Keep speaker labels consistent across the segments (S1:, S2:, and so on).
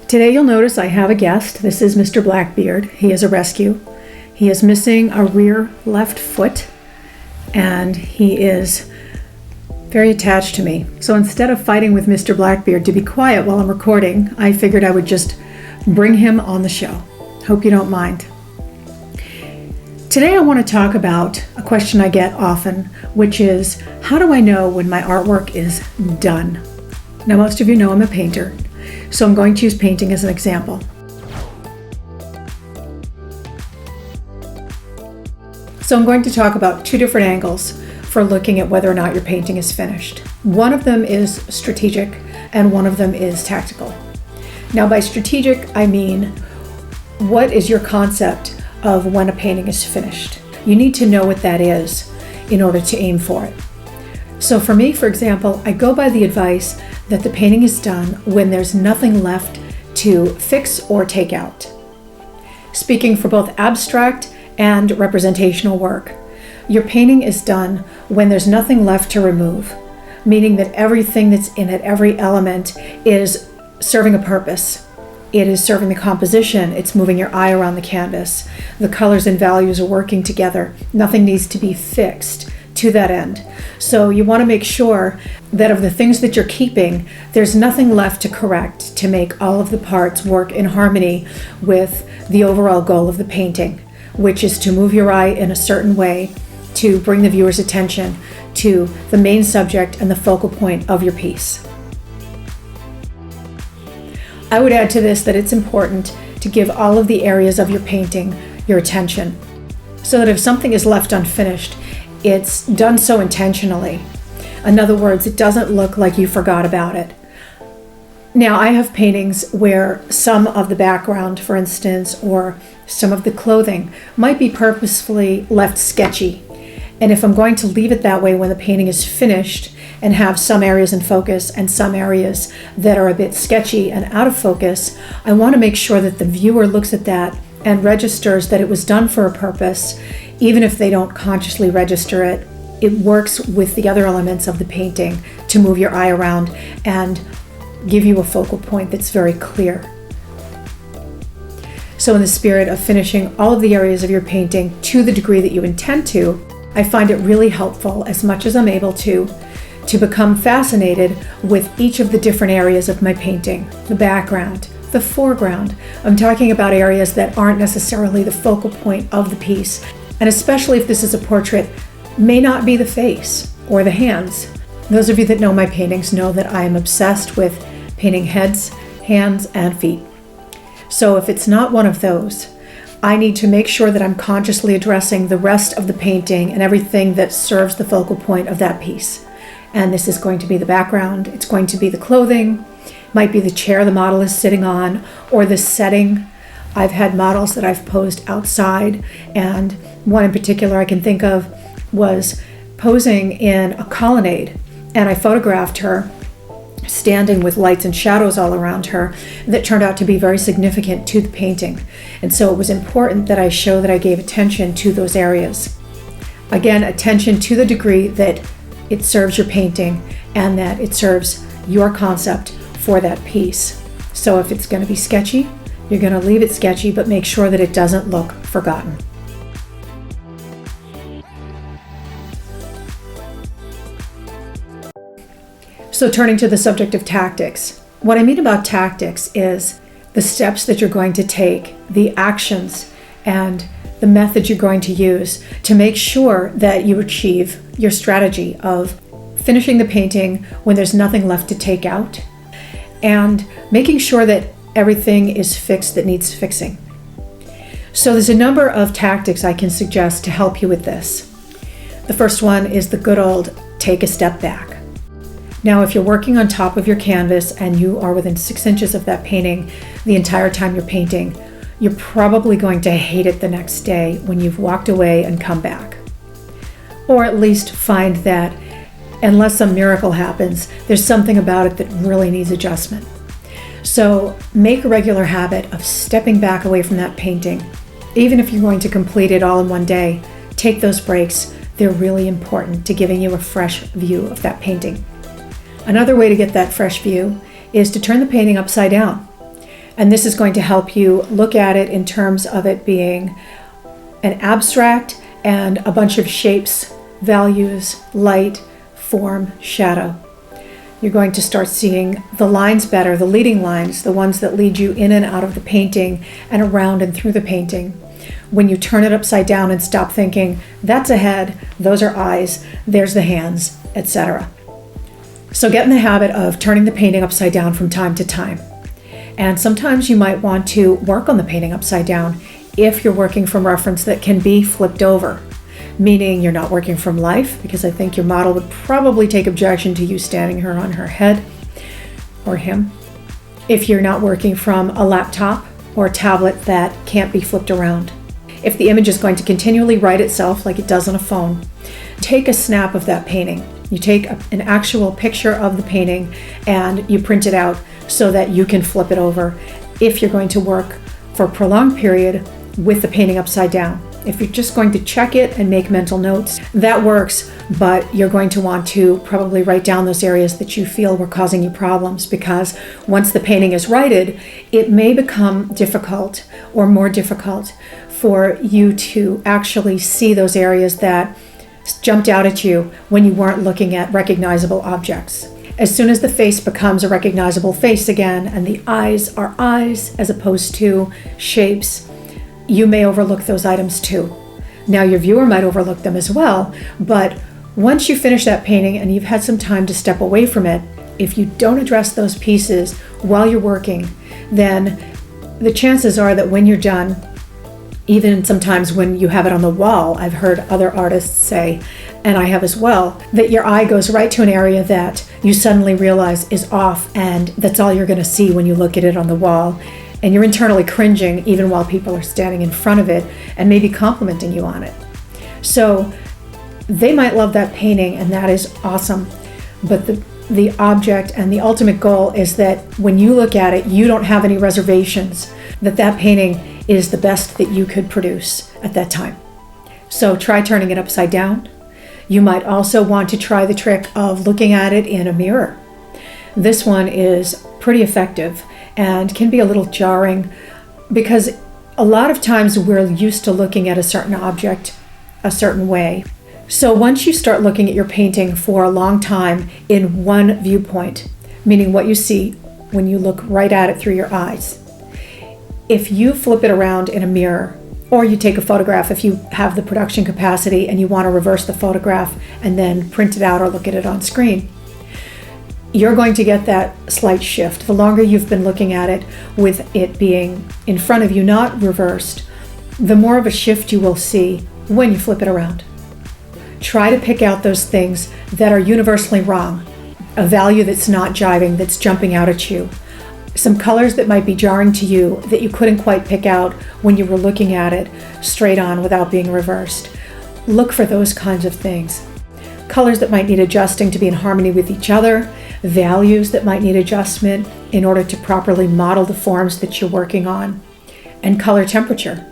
S1: Today you'll notice I have a guest. This is Mr. Blackbeard. He is a rescue. He is missing a rear left foot, and he is very attached to me. So instead of fighting with Mr. Blackbeard to be quiet while I'm recording, I figured I would just bring him on the show. Hope you don't mind. Today I want to talk about a question I get often, which is, how do I know when my artwork is done? Now, most of you know I'm a painter, so I'm going to use painting as an example. So I'm going to talk about two different angles for looking at whether or not your painting is finished. One of them is strategic and one of them is tactical. Now, by strategic, I mean, what is your concept of when a painting is finished? You need to know what that is in order to aim for it. So for me, for example, I go by the advice that the painting is done when there's nothing left to fix or take out. Speaking for both abstract and representational work, your painting is done when there's nothing left to remove, meaning that everything that's in it, every element, is serving a purpose. It is serving the composition, it's moving your eye around the canvas. The colors and values are working together. Nothing needs to be fixed to that end. So you want to make sure that of the things that you're keeping, there's nothing left to correct to make all of the parts work in harmony with the overall goal of the painting, which is to move your eye in a certain way to bring the viewer's attention to the main subject and the focal point of your piece. I would add to this that it's important to give all of the areas of your painting your attention, so that if something is left unfinished, it's done so intentionally. In other words, it doesn't look like you forgot about it. Now, I have paintings where some of the background, for instance, or some of the clothing might be purposefully left sketchy. And if I'm going to leave it that way when the painting is finished and have some areas in focus and some areas that are a bit sketchy and out of focus, I want to make sure that the viewer looks at that and registers that it was done for a purpose. Even if they don't consciously register it, it works with the other elements of the painting to move your eye around and give you a focal point that's very clear. So in the spirit of finishing all of the areas of your painting to the degree that you intend to, I find it really helpful, as much as I'm able to become fascinated with each of the different areas of my painting, the background, the foreground. I'm talking about areas that aren't necessarily the focal point of the piece, and especially if this is a portrait, may not be the face or the hands. Those of you that know my paintings know that I am obsessed with painting heads, hands, and feet. So if it's not one of those, I need to make sure that I'm consciously addressing the rest of the painting and everything that serves the focal point of that piece. And this is going to be the background, it's going to be the clothing, might be the chair the model is sitting on, or the setting. I've had models that I've posed outside, and one in particular I can think of was posing in a colonnade, and I photographed her standing with lights and shadows all around her that turned out to be very significant to the painting. And so it was important that I show that I gave attention to those areas. Again, attention to the degree that it serves your painting and that it serves your concept for that piece. So if it's going to be sketchy, you're going to leave it sketchy, but make sure that it doesn't look forgotten. So turning to the subject of tactics, what I mean about tactics is the steps that you're going to take, the actions, and the method you're going to use to make sure that you achieve your strategy of finishing the painting when there's nothing left to take out, and making sure that everything is fixed that needs fixing. So there's a number of tactics I can suggest to help you with this. The first one is the good old take a step back. Now, if you're working on top of your canvas and you are within 6 inches of that painting the entire time you're painting, you're probably going to hate it the next day when you've walked away and come back. Or at least find that, unless some miracle happens, there's something about it that really needs adjustment. So make a regular habit of stepping back away from that painting. Even if you're going to complete it all in one day, take those breaks. They're really important to giving you a fresh view of that painting. Another way to get that fresh view is to turn the painting upside down. And this is going to help you look at it in terms of it being an abstract and a bunch of shapes, values, light, form, shadow. You're going to start seeing the lines better, the leading lines, the ones that lead you in and out of the painting and around and through the painting. When you turn it upside down and stop thinking, that's a head, those are eyes, there's the hands, etc. So get in the habit of turning the painting upside down from time to time. And sometimes you might want to work on the painting upside down if you're working from reference that can be flipped over, meaning you're not working from life, because I think your model would probably take objection to you standing her on her head, or him. If you're not working from a laptop or a tablet that can't be flipped around. If the image is going to continually write itself like it does on a phone, take a snap of that painting. You take an actual picture of the painting and you print it out so that you can flip it over if you're going to work for a prolonged period with the painting upside down. If you're just going to check it and make mental notes, that works, but you're going to want to probably write down those areas that you feel were causing you problems, because once the painting is righted, it may become difficult or more difficult for you to actually see those areas that jumped out at you when you weren't looking at recognizable objects. As soon as the face becomes a recognizable face again and the eyes are eyes as opposed to shapes, you may overlook those items too. Now your viewer might overlook them as well, but once you finish that painting and you've had some time to step away from it, if you don't address those pieces while you're working, then the chances are that when you're done, even sometimes when you have it on the wall, I've heard other artists say, and I have as well, that your eye goes right to an area that you suddenly realize is off, and that's all you're going to see when you look at it on the wall. And you're internally cringing even while people are standing in front of it and maybe complimenting you on it. So they might love that painting, and that is awesome. But the object and the ultimate goal is that when you look at it, you don't have any reservations that that painting is the best that you could produce at that time. So try turning it upside down. You might also want to try the trick of looking at it in a mirror. This one is pretty effective and can be a little jarring because a lot of times we're used to looking at a certain object a certain way. So once you start looking at your painting for a long time in one viewpoint, meaning what you see when you look right at it through your eyes, if you flip it around in a mirror, or you take a photograph if you have the production capacity and you want to reverse the photograph and then print it out or look at it on screen, you're going to get that slight shift. The longer you've been looking at it with it being in front of you, not reversed, the more of a shift you will see when you flip it around. Try to pick out those things that are universally wrong, a value that's not jiving, that's jumping out at you, some colors that might be jarring to you that you couldn't quite pick out when you were looking at it straight on without being reversed. Look for those kinds of things. Colors that might need adjusting to be in harmony with each other, values that might need adjustment in order to properly model the forms that you're working on, and color temperature.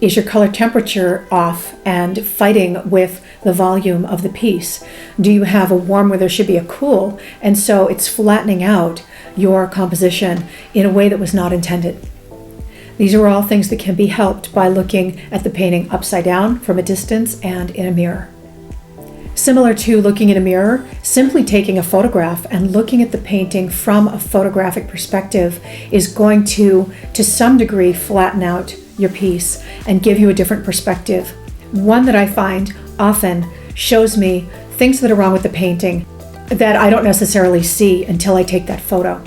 S1: Is your color temperature off and fighting with the volume of the piece? Do you have a warm where there should be a cool, and so it's flattening out your composition in a way that was not intended? These are all things that can be helped by looking at the painting upside down from a distance and in a mirror. Similar to looking in a mirror, simply taking a photograph and looking at the painting from a photographic perspective is going to some degree, flatten out your piece and give you a different perspective. One that I find often shows me things that are wrong with the painting that I don't necessarily see until I take that photo.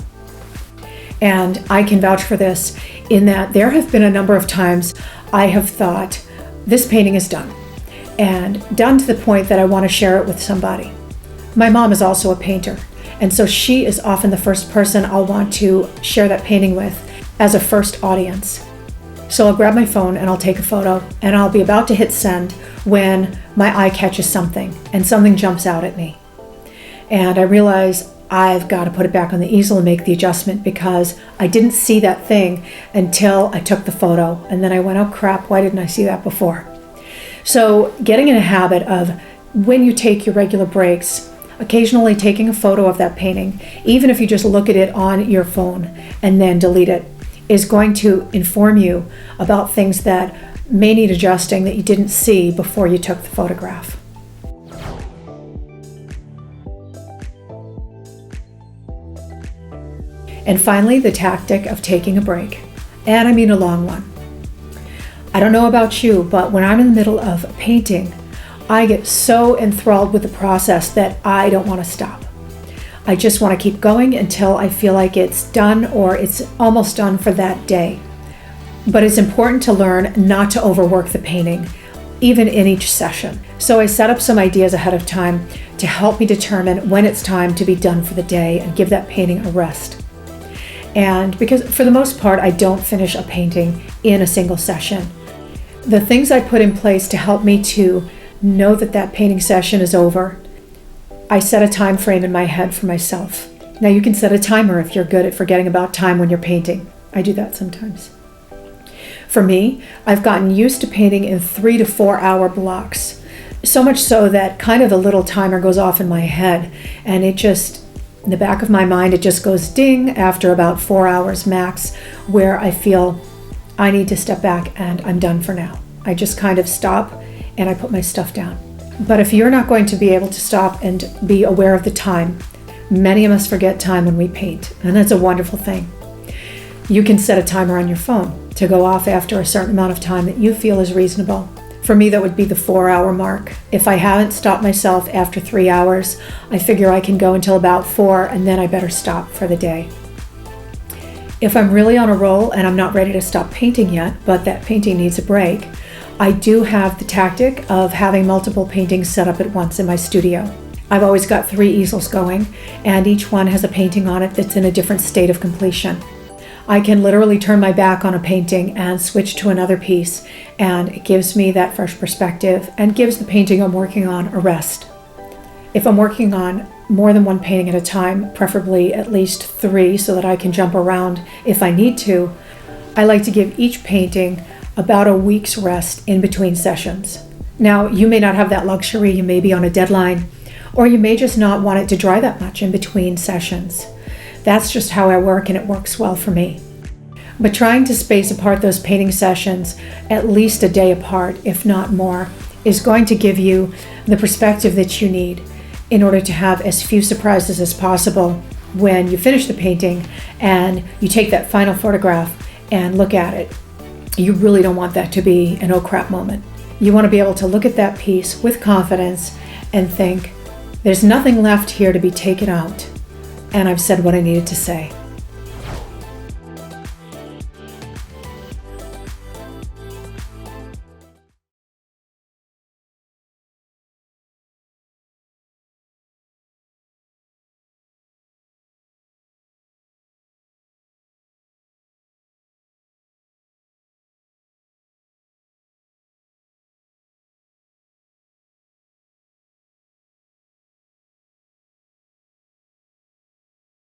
S1: And I can vouch for this in that there have been a number of times I have thought, this painting is done. And done to the point that I want to share it with somebody. My mom is also a painter, and so she is often the first person I'll want to share that painting with as a first audience. So I'll grab my phone and I'll take a photo, and I'll be about to hit send when my eye catches something and something jumps out at me. And I realize I've got to put it back on the easel and make the adjustment because I didn't see that thing until I took the photo, and then I went, oh crap, why didn't I see that before? So getting in a habit of, when you take your regular breaks, occasionally taking a photo of that painting, even if you just look at it on your phone and then delete it. is going to inform you about things that may need adjusting that you didn't see before you took the photograph. And finally, the tactic of taking a break. And I mean a long one. I don't know about you, but when I'm in the middle of painting, I get so enthralled with the process that I don't want to stop. I just want to keep going until I feel like it's done or it's almost done for that day. But it's important to learn not to overwork the painting, even in each session. So I set up some ideas ahead of time to help me determine when it's time to be done for the day and give that painting a rest. And because for the most part, I don't finish a painting in a single session. The things I put in place to help me to know that that painting session is over, I set a time frame in my head for myself. Now you can set a timer if you're good at forgetting about time when you're painting. I do that sometimes. For me, I've gotten used to painting in 3 to 4 hour blocks. So much so that kind of the little timer goes off in my head, and it just, in the back of my mind, it just goes ding after about 4 hours max, where I feel I need to step back and I'm done for now. I just kind of stop and I put my stuff down. But if you're not going to be able to stop and be aware of the time, many of us forget time when we paint, and that's a wonderful thing. You can set a timer on your phone to go off after a certain amount of time that you feel is reasonable. For me, that would be the 4 hour mark. If I haven't stopped myself after 3 hours, I figure I can go until about 4, and then I better stop for the day. If I'm really on a roll and I'm not ready to stop painting yet, but that painting needs a break, I do have the tactic of having multiple paintings set up at once in my studio. I've always got 3 easels going, and each one has a painting on it that's in a different state of completion. I can literally turn my back on a painting and switch to another piece, and it gives me that fresh perspective and gives the painting I'm working on a rest. If I'm working on more than one painting at a time, preferably at least 3 so that I can jump around if I need to, I like to give each painting about a week's rest in between sessions. Now, you may not have that luxury, you may be on a deadline, or you may just not want it to dry that much in between sessions. That's just how I work, and it works well for me. But trying to space apart those painting sessions at least a day apart, if not more, is going to give you the perspective that you need in order to have as few surprises as possible when you finish the painting and you take that final photograph and look at it. You really don't want that to be an oh crap moment. You want to be able to look at that piece with confidence and think, there's nothing left here to be taken out, and I've said what I needed to say.